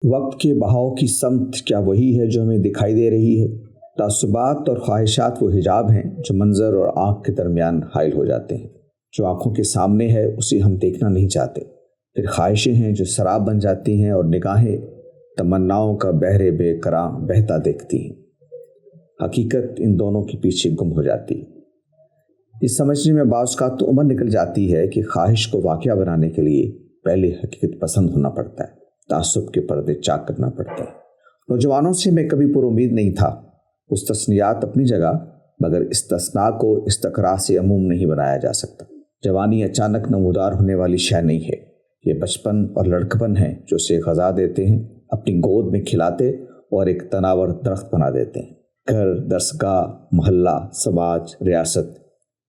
وقت کے بہاؤ کی سمت کیا وہی ہے جو ہمیں دکھائی دے رہی ہے؟ تعصبات اور خواہشات وہ حجاب ہیں جو منظر اور آنکھ کے درمیان حائل ہو جاتے ہیں۔ جو آنکھوں کے سامنے ہے اسے ہم دیکھنا نہیں چاہتے، پھر خواہشیں ہیں جو سراب بن جاتی ہیں اور نگاہیں تمناؤں کا بحر بے کراں بہتا دیکھتی ہیں۔ حقیقت ان دونوں کے پیچھے گم ہو جاتی ہے۔ اس سمجھنے میں بعض اوقات تو عمر نکل جاتی ہے کہ خواہش کو واقعہ بنانے کے لیے پہلے حقیقت پسند ہونا پڑتا ہے، تعصب کے پردے چاک کرنا پڑتا ہے۔ نوجوانوں سے میں کبھی پر امید نہیں تھا، مستثنیات اپنی جگہ، مگر استثناء کو استقراء سے عموم نہیں بنایا جا سکتا۔ جوانی اچانک نمودار ہونے والی شے نہیں ہے، یہ بچپن اور لڑکپن ہے جو اسے غذا دیتے ہیں، اپنی گود میں کھلاتے اور ایک تناور درخت بنا دیتے ہیں۔ گھر، درسگاہ، محلہ، سماج، ریاست،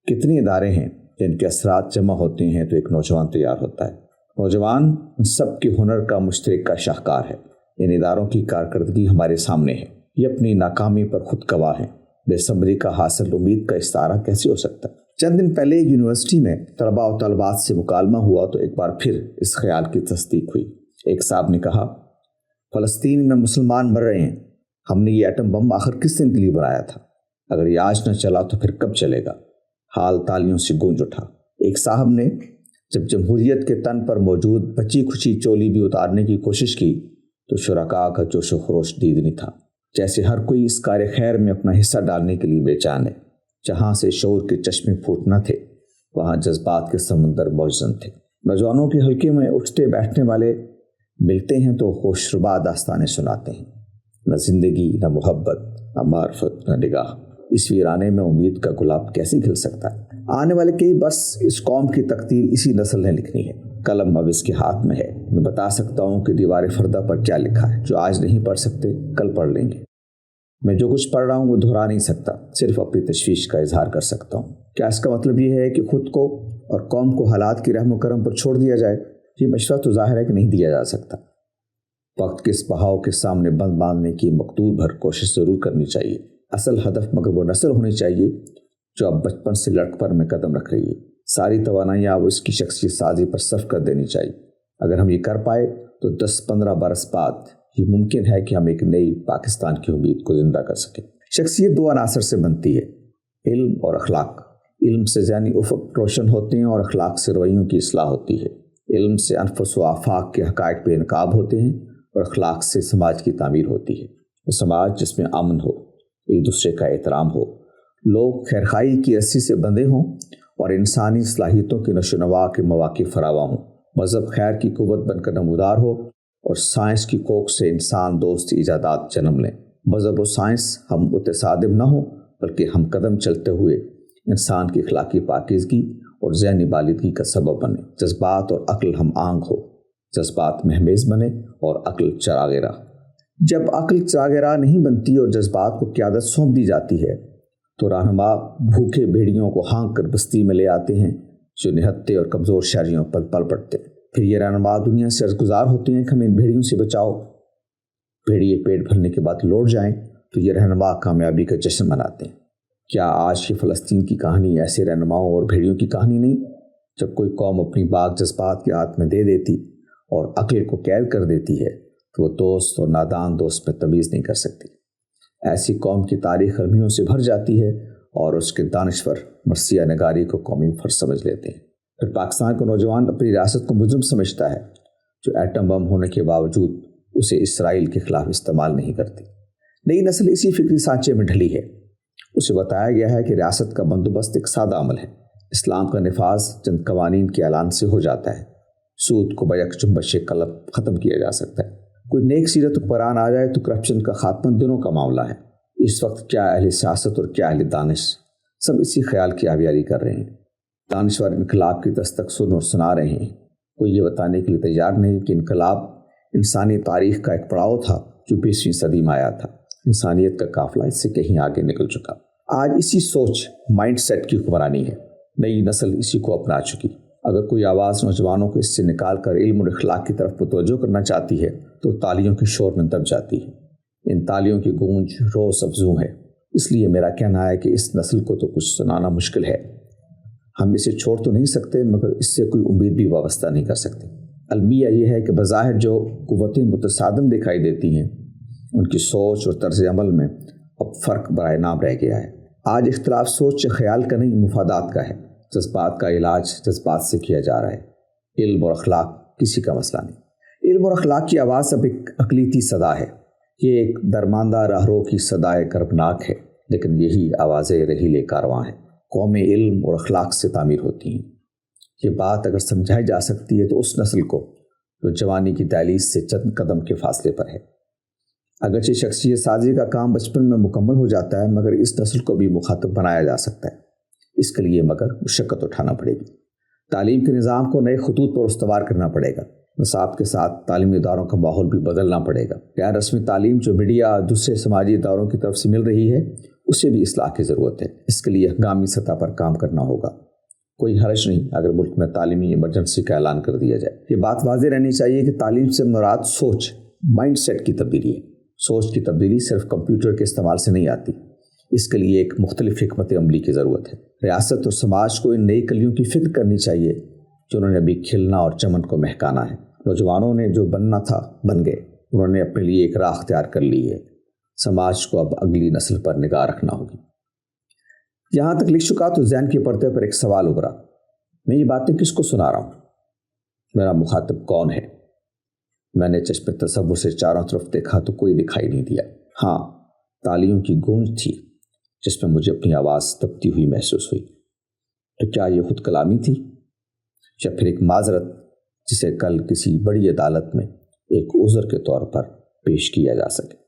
کتنے ادارے ہیں جن کے اثرات جمع ہوتے ہیں تو ایک نوجوان تیار ہوتا ہے۔ نوجوان ان سب کے ہنر کا مشترکہ شاہکار ہے۔ ان اداروں کی کارکردگی ہمارے سامنے ہے، یہ اپنی ناکامی پر خود گواہ ہیں۔ بے صبری کا حاصل امید کا استعارہ کیسے ہو سکتا ہے؟ چند دن پہلے یونیورسٹی میں طلباء و طالبات سے مکالمہ ہوا تو ایک بار پھر اس خیال کی تصدیق ہوئی۔ ایک صاحب نے کہا، فلسطین میں مسلمان مر رہے ہیں، ہم نے یہ ایٹم بم آخر کس دن کے لیے بنایا تھا؟ اگر یہ آج نہ چلا تو پھر کب چلے گا؟ حال تالیوں سے گونج اٹھا۔ ایک صاحب نے جب جمہوریت کے تن پر موجود بچی کھچی چولی بھی اتارنے کی کوشش کی تو شرکاء کا جوش و خروش دیدنی تھا، جیسے ہر کوئی اس کار خیر میں اپنا حصہ ڈالنے کے لیے بے چین ہے۔ جہاں سے شعور کے چشمے پھوٹنا تھے وہاں جذبات کے سمندر موجزن تھے۔ نوجوانوں کے حلقے میں اٹھتے بیٹھنے والے ملتے ہیں تو خوشربا داستانیں سناتے ہیں، نہ زندگی، نہ محبت، نہ معرفت، نہ نگاہ۔ اس ویرانے میں امید کا گلاب کیسے کھل سکتا ہے؟ آنے والے کئی برس اس قوم کی تقدیر اسی نسل نے لکھنی ہے۔ قلم اب اس کے ہاتھ میں ہے۔ میں بتا سکتا ہوں کہ دیوار فردہ پر کیا لکھا ہے۔ جو آج نہیں پڑھ سکتے کل پڑھ لیں گے۔ میں جو کچھ پڑھ رہا ہوں وہ دہرا نہیں سکتا، صرف اپنی تشویش کا اظہار کر سکتا ہوں۔ کیا اس کا مطلب یہ ہے کہ خود کو اور قوم کو حالات کی رحم و کرم پر چھوڑ دیا جائے؟ یہ مشورہ تو ظاہر ہے کہ نہیں دیا جا سکتا۔ وقت کے اس بہاؤ کے سامنے بند باندھنے کی مقدور بھر کوشش ضرور کرنی چاہیے۔ اصل ہدف مگر وہ نسل ہونی چاہیے جو اب بچپن سے لڑکپن میں قدم رکھ رہی ہے۔ ساری توانائیاں اب اس کی شخصیت سازی پر صرف کر دینی چاہیے۔ اگر ہم یہ کر پائے تو 10-15 برس بعد یہ ممکن ہے کہ ہم ایک نئی پاکستان کی امید کو زندہ کر سکیں۔ شخصیت دو عناصر سے بنتی ہے، علم اور اخلاق۔ علم سے ذہنی افق روشن ہوتے ہیں اور اخلاق سے رویوں کی اصلاح ہوتی ہے۔ علم سے انفس و آفاق کے حقائق بے نقاب ہوتے ہیں اور اخلاق سے سماج کی تعمیر ہوتی ہے۔ وہ سماج جس میں امن ہو، ایک دوسرے کا احترام ہو، لوگ خیرخواہی کی رسی سے بندھے ہوں اور انسانی صلاحیتوں کی نشو و نما کے مواقع فراواں ہوں۔ مذہب خیر کی قوت بن کر نمودار ہو اور سائنس کی کوکھ سے انسان دوست ایجادات جنم لیں۔ مذہب و سائنس ہم متصادم نہ ہوں بلکہ ہم قدم چلتے ہوئے انسان کی اخلاقی پاکیزگی اور ذہنی بالغی کا سبب بنے۔ جذبات اور عقل ہم آہنگ ہو، جذبات مہمیز بنے اور عقل چراغ راہ۔ جب عقل چراغ راہ نہیں بنتی اور جذبات کو قیادت سونپ دی جاتی ہے تو رہنما بھوکے بھیڑیوں کو ہانک کر بستی میں لے آتے ہیں جو نہتے اور کمزور شہریوں پر پل پڑتے ہیں۔ پھر یہ رہنما دنیا سے عرضگزار ہوتے ہیں کہ ہمیں ان بھیڑیوں سے بچاؤ۔ بھیڑیے پیٹ بھرنے کے بعد لوٹ جائیں تو یہ رہنما کامیابی کا جشن مناتے ہیں۔ کیا آج کی فلسطین کی کہانی ایسے رہنماؤں اور بھیڑیوں کی کہانی نہیں؟ جب کوئی قوم اپنی باغ جذبات کے ہاتھ میں دے دیتی اور عقل کو قید کر دیتی ہے تو وہ دوست اور نادان دوست میں تمیز نہیں کر سکتی۔ ایسی قوم کی تاریخ المیوں سے بھر جاتی ہے اور اس کے دانشور مرثیہ نگاری کو قومی فرض سمجھ لیتے ہیں۔ پھر پاکستان کا نوجوان اپنی ریاست کو مجرم سمجھتا ہے جو ایٹم بم ہونے کے باوجود اسے اسرائیل کے خلاف استعمال نہیں کرتی۔ نئی نسل اسی فکری سانچے میں ڈھلی ہے۔ اسے بتایا گیا ہے کہ ریاست کا بندوبست ایک سادہ عمل ہے، اسلام کا نفاذ چند قوانین کے اعلان سے ہو جاتا ہے، سود کو بیک جنبش قلب ختم کیا جا سکتا ہے، کوئی نیک سیرت حکمران آ جائے تو کرپشن کا خاتمہ دنوں کا معاملہ ہے۔ اس وقت کیا اہل سیاست اور کیا اہل دانش سب اسی خیال کی آبیاری کر رہے ہیں۔ دانشور انقلاب کی دستک سن اور سنا رہے ہیں، کوئی یہ بتانے کے لیے تیار نہیں کہ انقلاب انسانی تاریخ کا ایک پڑاؤ تھا جو 20ویں صدی میں آیا تھا۔ انسانیت کا قافلہ اس سے کہیں آگے نکل چکا۔ آج اسی سوچ مائنڈ سیٹ کی حکمرانی ہے، نئی نسل اسی کو اپنا چکی۔ اگر کوئی آواز نوجوانوں کو اس سے نکال کر علم اور اخلاق کی طرف متوجہ کرنا چاہتی ہے تو تالیوں کے شور میں دب جاتی ہے۔ ان تالیوں کی گونج روز افزوں ہے، اس لیے میرا کہنا ہے کہ اس نسل کو تو کچھ سنانا مشکل ہے۔ ہم اسے چھوڑ تو نہیں سکتے مگر اس سے کوئی امید بھی وابستہ نہیں کر سکتے۔ المیہ یہ ہے کہ بظاہر جو قوتیں متصادم دکھائی دیتی ہیں ان کی سوچ اور طرز عمل میں اب فرق برائے نام رہ گیا ہے۔ آج اختلاف سوچ خیال کا نہیں، مفادات کا ہے۔ جذبات کا علاج جذبات سے کیا جا رہا ہے، علم اور اخلاق کسی کا مسئلہ نہیں۔ علم اور اخلاق کی آواز اب ایک اقلیتی صدا ہے، یہ ایک درماندہ راہرو کی صدائے کربناک ہے، لیکن یہی آوازیں رحیل کارواں ہیں۔ قومیں علم اور اخلاق سے تعمیر ہوتی ہیں۔ یہ بات اگر سمجھائی جا سکتی ہے تو اس نسل کو جو جوانی کی دہلیز سے چند قدم کے فاصلے پر ہے۔ اگرچہ شخصیت سازی کا کام بچپن میں مکمل ہو جاتا ہے، مگر اس نسل کو بھی مخاطب بنایا جا سکتا ہے۔ اس کے لیے مگر مشقت اٹھانا پڑے گی۔ تعلیم کے نظام کو نئے خطوط پر استوار کرنا پڑے گا۔ نصاب کے ساتھ تعلیمی اداروں کا ماحول بھی بدلنا پڑے گا۔ غیر رسمی تعلیم جو میڈیا اور دوسرے سماجی اداروں کی طرف سے مل رہی ہے اسے بھی اصلاح کی ضرورت ہے۔ اس کے لیے ہنگامی سطح پر کام کرنا ہوگا۔ کوئی حرج نہیں اگر ملک میں تعلیمی ایمرجنسی کا اعلان کر دیا جائے۔ یہ بات واضح رہنی چاہیے کہ تعلیم سے مراد سوچ، مائنڈ سیٹ کی تبدیلی ہے۔ سوچ کی تبدیلی صرف کمپیوٹر کے استعمال سے نہیں آتی، اس کے لیے ایک مختلف حکمت عملی کی ضرورت ہے۔ ریاست اور سماج کو ان نئی کلیوں کی فکر کرنی چاہیے جنہوں نے ابھی کھلنا اور چمن کو مہکانا ہے۔ نوجوانوں نے جو بننا تھا بن گئے، انہوں نے اپنے لیے ایک راہ اختیار کر لی ہے۔ سماج کو اب اگلی نسل پر نگاہ رکھنا ہوگی۔ یہاں تک لکھ چکا تو ذہن کے پردے پر ایک سوال ابھرا، میں یہ باتیں کس کو سنا رہا ہوں؟ میرا مخاطب کون ہے؟ میں نے چشم تصور سے چاروں طرف دیکھا تو کوئی دکھائی نہیں دیا۔ ہاں، تالیوں کی گونج تھی جس میں مجھے اپنی آواز دبتی ہوئی محسوس ہوئی۔ تو کیا یہ خود کلامی تھی یا پھر ایک معذرت جسے کل کسی بڑی عدالت میں ایک عذر کے طور پر پیش کیا جا سکے؟